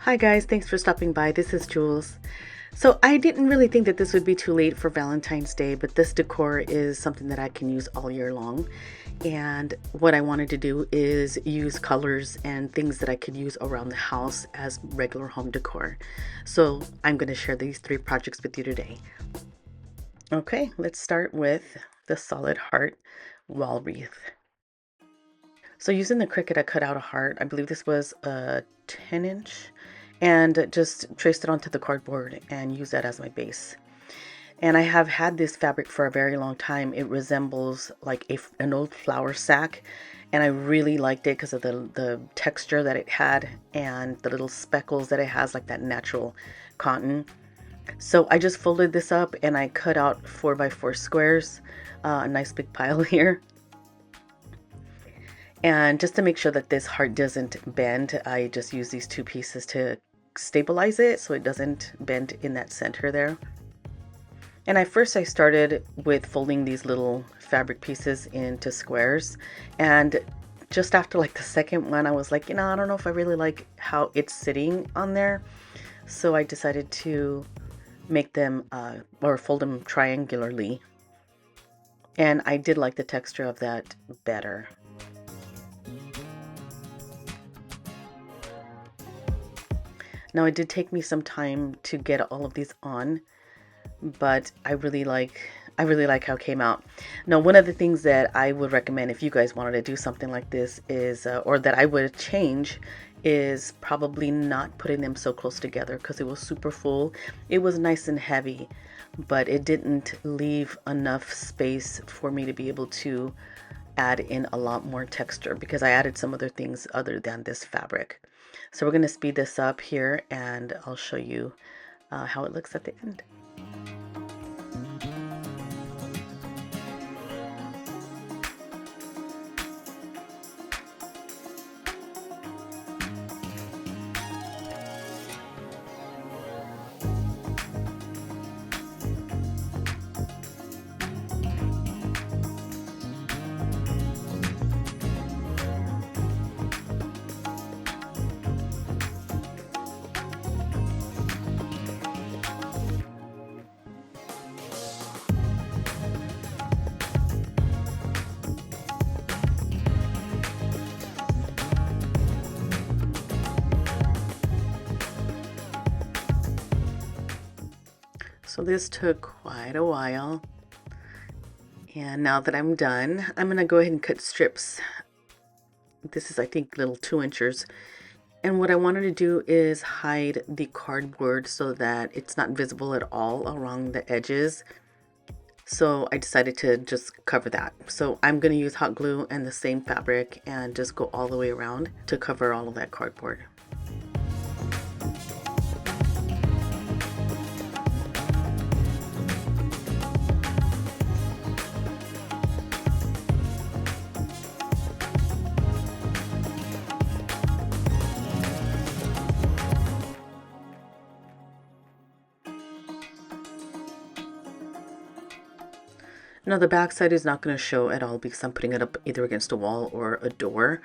Hi guys, thanks for stopping by. This is Jules. So I didn't really think that this would be too late for Valentine's Day, but this decor is something that I can use all year long. And what I wanted to do is use colors and things that I could use around the house as regular home decor. So I'm going to share these three projects with you today. Okay, let's start with the solid heart wall wreath. So using the Cricut, I cut out a heart. I believe this was a 10-inch, and just traced it onto the cardboard and used that as my base. And I have had this fabric for a very long time. It resembles like an old flour sack, and I really liked it because of the texture that it had and the little speckles that it has, like that natural cotton. So I just folded this up and I cut out 4x4 squares, a nice big pile here. And just to make sure that this heart doesn't bend, I just use these two pieces to stabilize it so it doesn't bend in that center there. And at first I started with folding these little fabric pieces into squares, and just after like the second one I was like, I don't know if I really like how it's sitting on there. So I decided to make them or fold them triangularly, and I did like the texture of that better. Now it did take me some time to get all of these on, but I really like how it came out. Now, one of the things that I would recommend if you guys wanted to do something like this is, or that I would change, is probably not putting them so close together, because it was super full. It was nice and heavy, but it didn't leave enough space for me to be able to add in a lot more texture, because I added some other things other than this fabric. So we're going to speed this up here and I'll show you how it looks at the end. So this took quite a while, and now that I'm done, I'm gonna go ahead and cut strips. This is, I think, little 2 inches, and what I wanted to do is hide the cardboard so that it's not visible at all around the edges. So I decided to just cover that. So I'm gonna use hot glue and the same fabric and just go all the way around to cover all of that cardboard. Now the back side is not going to show at all because I'm putting it up either against a wall or a door.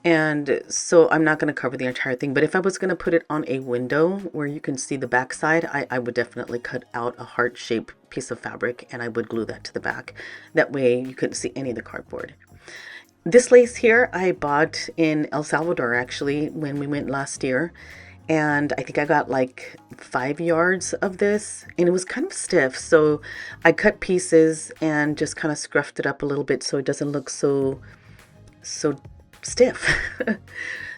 And so I'm not going to cover the entire thing. But if I was going to put it on a window where you can see the back side, I would definitely cut out a heart-shaped piece of fabric and I would glue that to the back. That way you couldn't see any of the cardboard. This lace here I bought in El Salvador actually when we went last year. And I think I got like 5 yards of this, and it was kind of stiff, so I cut pieces and just kind of scruffed it up a little bit so it doesn't look so stiff.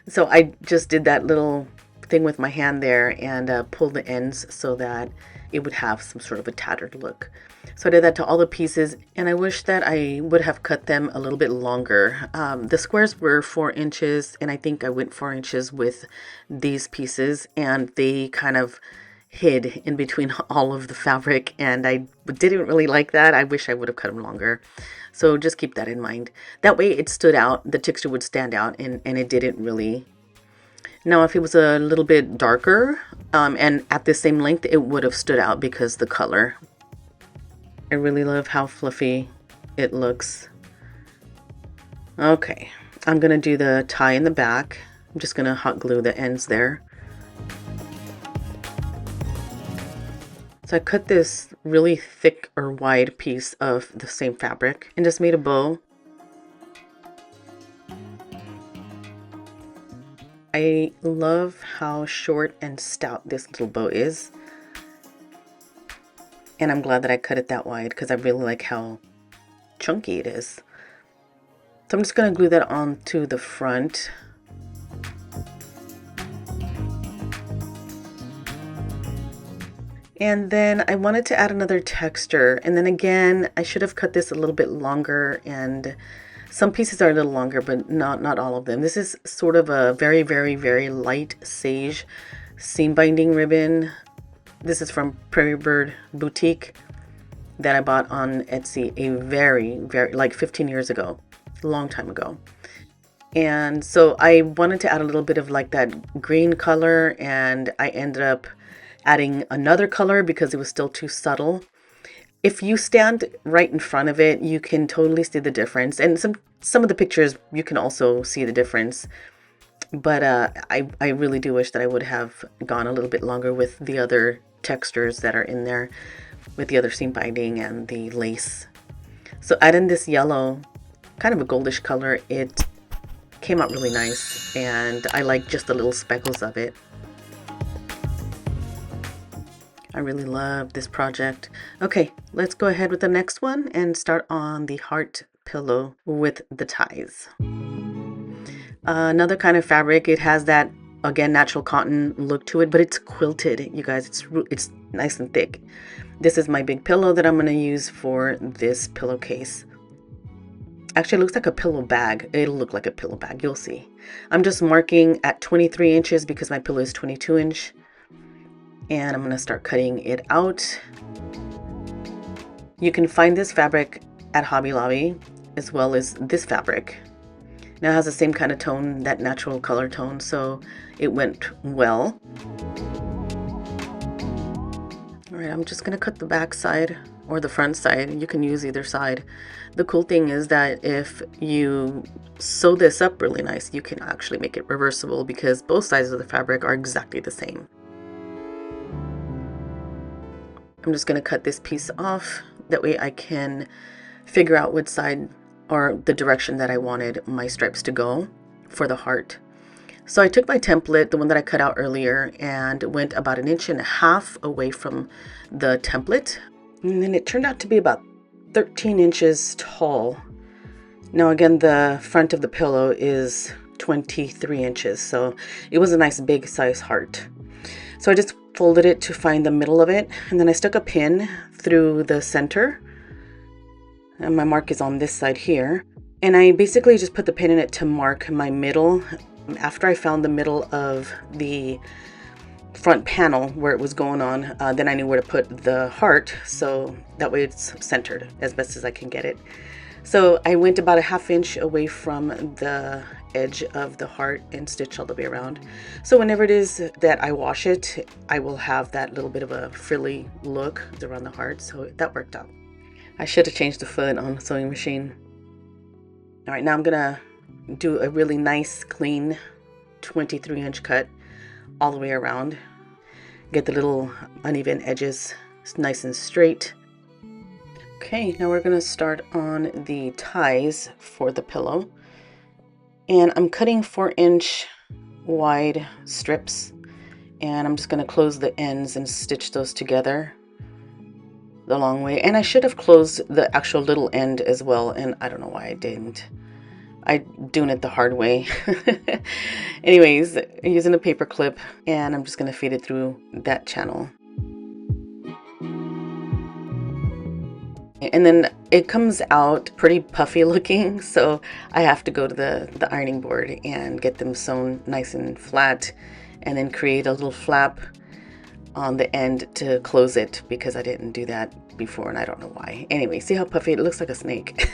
So I just did that little thing with my hand there and pulled the ends so that it would have some sort of a tattered look. So I did that to all the pieces, and I wish that I would have cut them a little bit longer. The squares were 4 inches, and I think I went 4 inches with these pieces, and they kind of hid in between all of the fabric, and I didn't really like that. I wish I would have cut them longer. So just keep that in mind. That way it stood out, the texture would stand out, and it didn't really. Now, if it was a little bit darker and at the same length, it would have stood out because the color. I really love how fluffy it looks. Okay, I'm going to do the tie in the back. I'm just going to hot glue the ends there. So I cut this really thick or wide piece of the same fabric and just made a bow. I love how short and stout this little bow is. And I'm glad that I cut it that wide because I really like how chunky it is. So I'm just going to glue that onto the front. And then I wanted to add another texture. And then again, I should have cut this a little bit longer, and some pieces are a little longer, but not all of them. This is sort of a very, very, very light sage seam binding ribbon. This is from Prairie Bird Boutique that I bought on Etsy like 15 years ago, a long time ago. And so I wanted to add a little bit of like that green color, and I ended up adding another color because it was still too subtle. If you stand right in front of it, you can totally see the difference. And some of the pictures, you can also see the difference. But I really do wish that I would have gone a little bit longer with the other textures that are in there, with the other seam binding and the lace. So adding this yellow, kind of a goldish color, it came out really nice. And I like just the little speckles of it. I really love this project. Okay, let's go ahead with the next one and start on the heart pillow with the ties. Another kind of fabric. It has that, again, natural cotton look to it, but it's quilted, you guys. It's nice and thick. This is my big pillow that I'm going to use for this pillowcase. Actually, it looks like a pillow bag. It'll look like a pillow bag. You'll see. I'm just marking at 23 inches because my pillow is 22 inch. And I'm going to start cutting it out. You can find this fabric at Hobby Lobby as well as this fabric. Now it has the same kind of tone, that natural color tone, so it went well. All right, I'm just going to cut the back side or the front side. You can use either side. The cool thing is that if you sew this up really nice, you can actually make it reversible because both sides of the fabric are exactly the same. I'm just going to cut this piece off. That way I can figure out which side or the direction that I wanted my stripes to go for the heart. So I took my template, the one that I cut out earlier, and went about 1.5 inches away from the template. And then it turned out to be about 13 inches tall. Now again, the front of the pillow is 23 inches. So it was a nice big size heart. So I just folded it to find the middle of it, and then I stuck a pin through the center, and my mark is on this side here, and I basically just put the pin in it to mark my middle. After I found the middle of the front panel where it was going on, then I knew where to put the heart, so that way it's centered as best as I can get it. So I went about 1/2 inch away from the edge of the heart and stitched all the way around. So whenever it is that I wash it, I will have that little bit of a frilly look around the heart, so that worked out. I should have changed the foot on the sewing machine. All right, now I'm gonna do a really nice clean 23-inch cut all the way around. Get the little uneven edges nice and straight. Okay, now we're going to start on the ties for the pillow. And I'm cutting 4-inch wide strips. And I'm just going to close the ends and stitch those together the long way. And I should have closed the actual little end as well. And I don't know why I didn't. I'm doing it the hard way. Anyways, I'm using a paper clip. And I'm just going to feed it through that channel. And then it comes out pretty puffy looking, so I have to go to the ironing board and get them sewn nice and flat, and then create a little flap on the end to close it because I didn't do that before and I don't know why. Anyway, see how puffy it looks? Like a snake.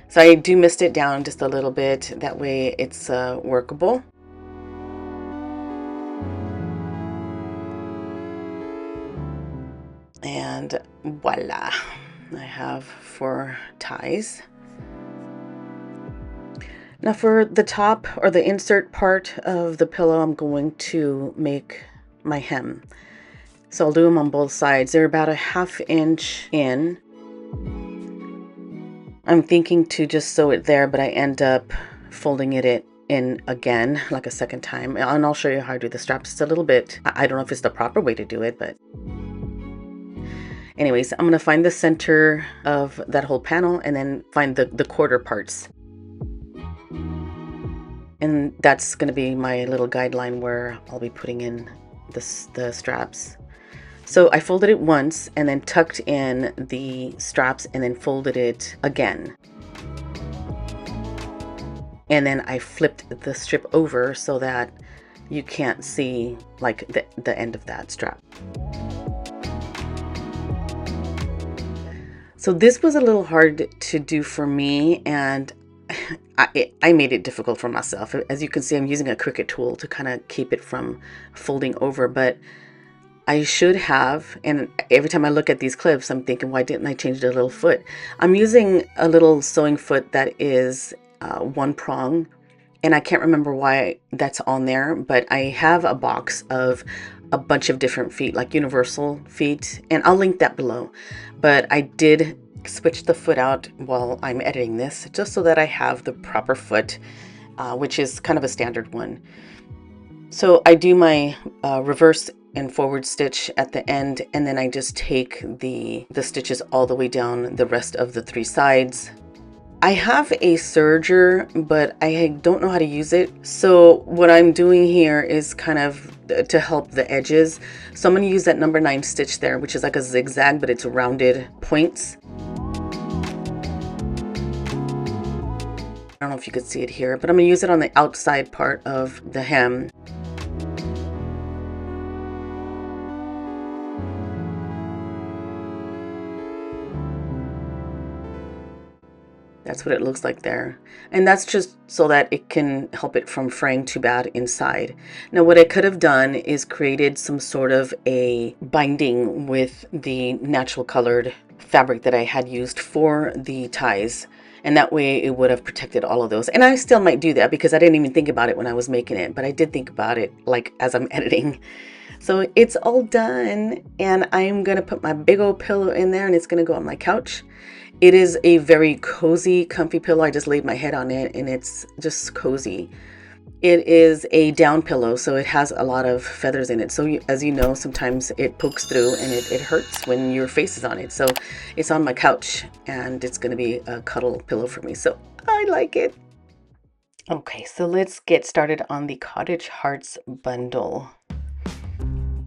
So I do mist it down just a little bit, that way it's workable. And voila, I have 4 ties. Now for the top or the insert part of the pillow, I'm going to make my hem. So I'll do them on both sides. They're about a 1/2 inch in. I'm thinking to just sew it there, but I end up folding it in again, like a second time. And I'll show you how I do the straps. It's a little bit, I don't know if it's the proper way to do it, but anyways, I'm gonna find the center of that whole panel and then find the quarter parts. And that's gonna be my little guideline where I'll be putting in the straps. So I folded it once and then tucked in the straps and then folded it again. And then I flipped the strip over so that you can't see like the end of that strap. So this was a little hard to do for me, and I made it difficult for myself. As you can see, I'm using a Cricut tool to kind of keep it from folding over, but I should have, and every time I look at these clips, I'm thinking, why didn't I change the little foot? I'm using a little sewing foot that is one prong, and I can't remember why that's on there, but I have a box of a bunch of different feet, like universal feet, and I'll link that below. But I did switch the foot out while I'm editing this, just so that I have the proper foot, which is kind of a standard one. So I do my reverse and forward stitch at the end, and then I just take the stitches all the way down the rest of the 3 sides. I have a serger, but I don't know how to use it. So what I'm doing here is kind of to help the edges. So I'm going to use that number 9 stitch there, which is like a zigzag, but it's rounded points. I don't know if you could see it here, but I'm going to use it on the outside part of the hem. That's what it looks like there. And that's just so that it can help it from fraying too bad inside. Now what I could have done is created some sort of a binding with the natural colored fabric that I had used for the ties. And that way it would have protected all of those. And I still might do that because I didn't even think about it when I was making it, but I did think about it like as I'm editing. So it's all done, and I'm gonna put my big old pillow in there, and it's gonna go on my couch. It is a very cozy, comfy pillow. I just laid my head on it and it's just cozy. It is a down pillow, so it has a lot of feathers in it. So as you know, sometimes it pokes through and it hurts when your face is on it. So it's on my couch and it's going to be a cuddle pillow for me. So I like it. Okay, so let's get started on the Cottage Hearts bundle.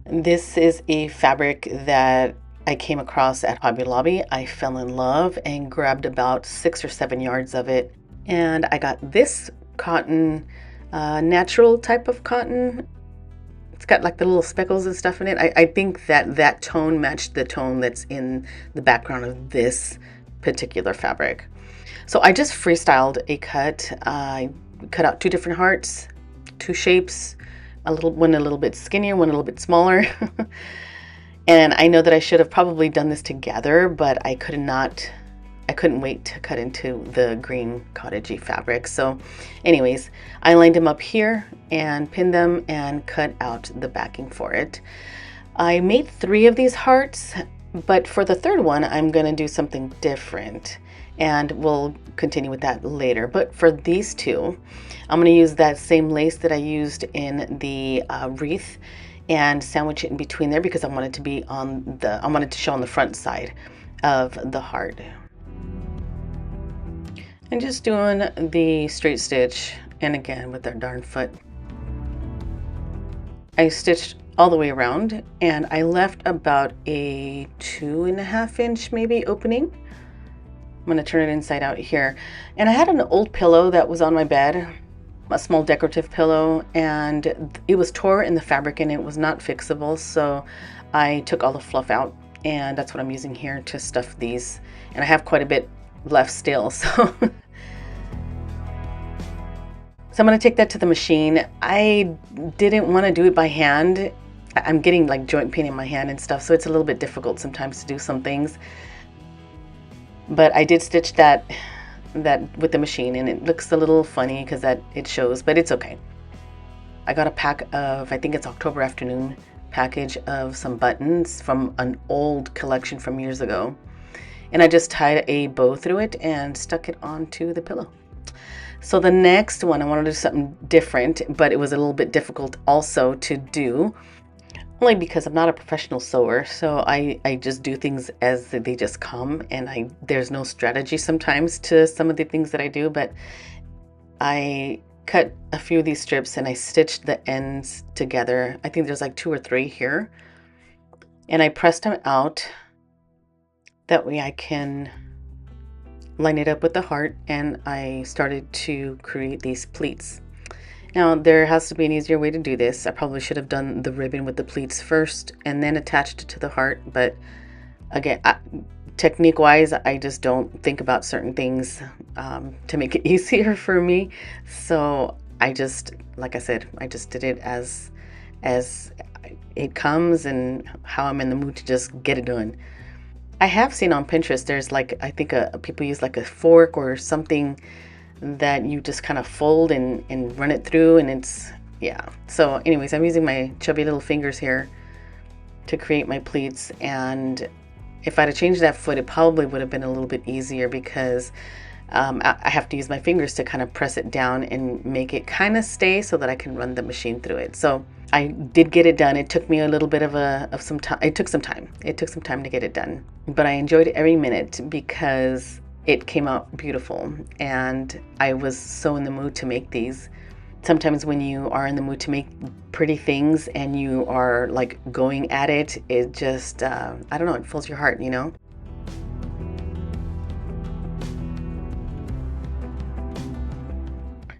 This is a fabric that I came across at Hobby Lobby. I fell in love and grabbed about 6 or 7 yards of it. And I got this cotton, natural type of cotton. It's got like the little speckles and stuff in it. I think that tone matched the tone that's in the background of this particular fabric. So I just freestyled a cut. I cut out 2 different hearts, 2 shapes, one a little bit skinnier, one a little bit smaller. And I know that I should have probably done this together, but I couldn't wait to cut into the green cottagey fabric. So anyways, I lined them up here and pinned them and cut out the backing for it. I made 3 of these hearts, but for the 3rd one, I'm gonna do something different, and we'll continue with that later. But for these 2, I'm gonna use that same lace that I used in the wreath and sandwich it in between there because I want it to be I want it to show on the front side of the heart. And just doing the straight stitch, and again with that darn foot. I stitched all the way around and I left about a 2.5 inch maybe opening. I'm gonna turn it inside out here. And I had an old pillow that was on my bed, a small decorative pillow, and it was tore in the fabric and it was not fixable, so I took all the fluff out, and that's what I'm using here to stuff these. And I have quite a bit left still, so so I'm going to take that to the machine. I didn't want to do it by hand. I'm getting like joint pain in my hand and stuff, so it's a little bit difficult sometimes to do some things, but I did stitch that with the machine, and it looks a little funny because that it shows, but it's okay. I got a pack of, I think it's October Afternoon package of some buttons from an old collection from years ago. And I just tied a bow through it and stuck it onto the pillow. So the next one, I wanted to do something different, but it was a little bit difficult also to do, only because I'm not a professional sewer. So I just do things as they just come, and there's no strategy sometimes to some of the things that I do, but I cut a few of these strips and I stitched the ends together. I think there's like 2 or 3 here, and I pressed them out. That way I can line it up with the heart, and I started to create these pleats. Now there has to be an easier way to do this. I probably should have done the ribbon with the pleats first and then attached it to the heart, but again, technique wise, I just don't think about certain things to make it easier for me. So I just, like I said, I just did it as it comes and how I'm in the mood to just get it done. I have seen on Pinterest, there's like, I think people use like a fork or something that you just kind of fold and run it through, and it's, yeah. So anyways, I'm using my chubby little fingers here to create my pleats, and if I'd have changed that foot, it probably would have been a little bit easier, because I have to use my fingers to kind of press it down and make it kind of stay so that I can run the machine through it. So I did get it done. It took me a little bit of some time. It took some time to get it done, but I enjoyed every minute because it came out beautiful, and I was so in the mood to make these. Sometimes when you are in the mood to make pretty things and you are like going at it, it just, I don't know, it fills your heart, you know?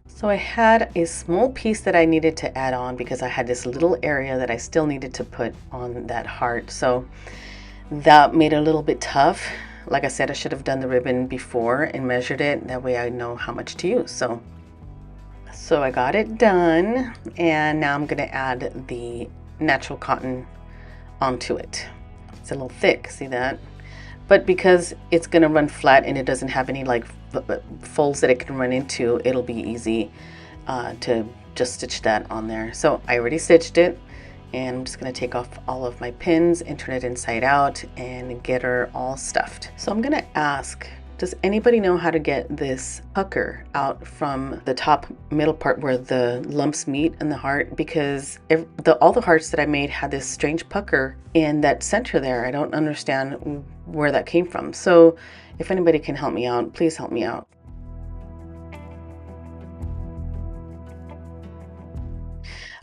So I had a small piece that I needed to add on because I had this little area that I still needed to put on that heart. So that made it a little bit tough. Like I said, I should have done the ribbon before and measured it. That way I know how much to use. So I got it done, and now I'm going to add the natural cotton onto it. It's a little thick, see that? But because it's going to run flat and it doesn't have any like folds that it can run into, it'll be easy to just stitch that on there. So I already stitched it, and I'm just going to take off all of my pins and turn it inside out and get her all stuffed. So I'm going to ask, does anybody know how to get this pucker out from the top middle part where the lumps meet in the heart? Because all the hearts that I made had this strange pucker in that center there. I don't understand where that came from. So if anybody can help me out, please help me out.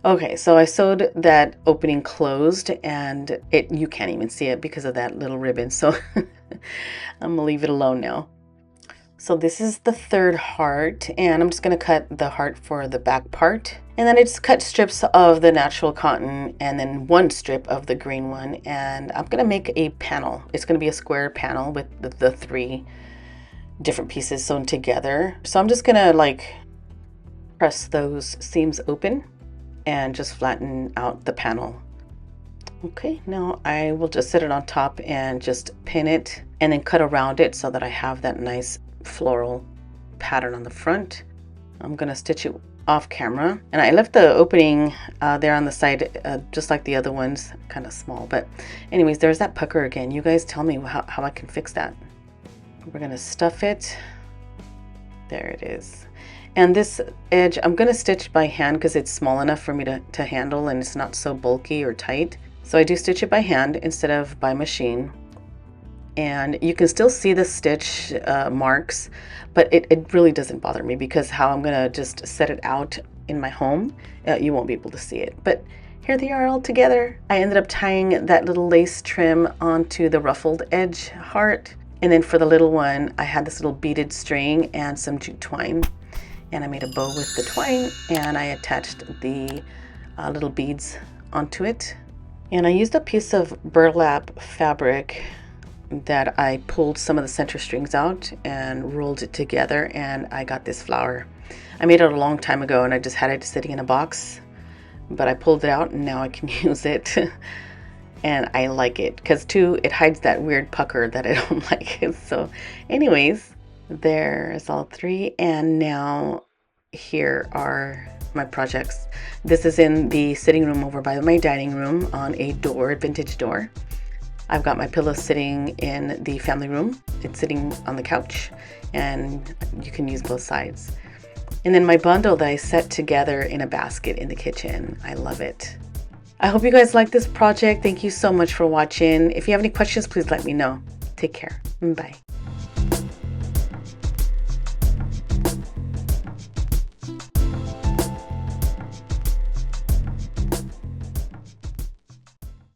Okay, so I sewed that opening closed, and you can't even see it because of that little ribbon. So I'm gonna leave it alone now. So this is the third heart, and I'm just gonna cut the heart for the back part. And then I just cut strips of the natural cotton and then 1 strip of the green one. And I'm gonna make a panel. It's gonna be a square panel with the 3 different pieces sewn together. So I'm just gonna like press those seams open and just flatten out the panel. Okay, now I will just set it on top and just pin it and then cut around it so that I have that nice floral pattern on the front. I'm gonna stitch it off camera, and I left the opening there on the side just like the other ones, kind of small. But anyways, there's that pucker again. You guys tell me how I can fix that. We're gonna stuff it. There it is. And this edge I'm gonna stitch by hand because it's small enough for me to handle, and it's not so bulky or tight. So I do stitch it by hand instead of by machine. And you can still see the stitch marks, but it really doesn't bother me because how I'm gonna just set it out in my home, you won't be able to see it. But here they are all together. I ended up tying that little lace trim onto the ruffled edge heart. And then for the little one, I had this little beaded string and some jute twine. And I made a bow with the twine, and I attached the little beads onto it. And I used a piece of burlap fabric that I pulled some of the center strings out and rolled it together, and I got this flower. I made it a long time ago, and I just had it sitting in a box, but I pulled it out and now I can use it. And I like it because too, it hides that weird pucker that I don't like. So anyways, there's all 3, and now here are my projects. This is in the sitting room over by my dining room on a door, vintage door. I've got my pillow sitting in the family room. It's sitting on the couch, and you can use both sides. And then my bundle that I set together in a basket in the kitchen. I love it. I hope you guys like this project. Thank you so much for watching. If you have any questions, please let me know. Take care. Bye.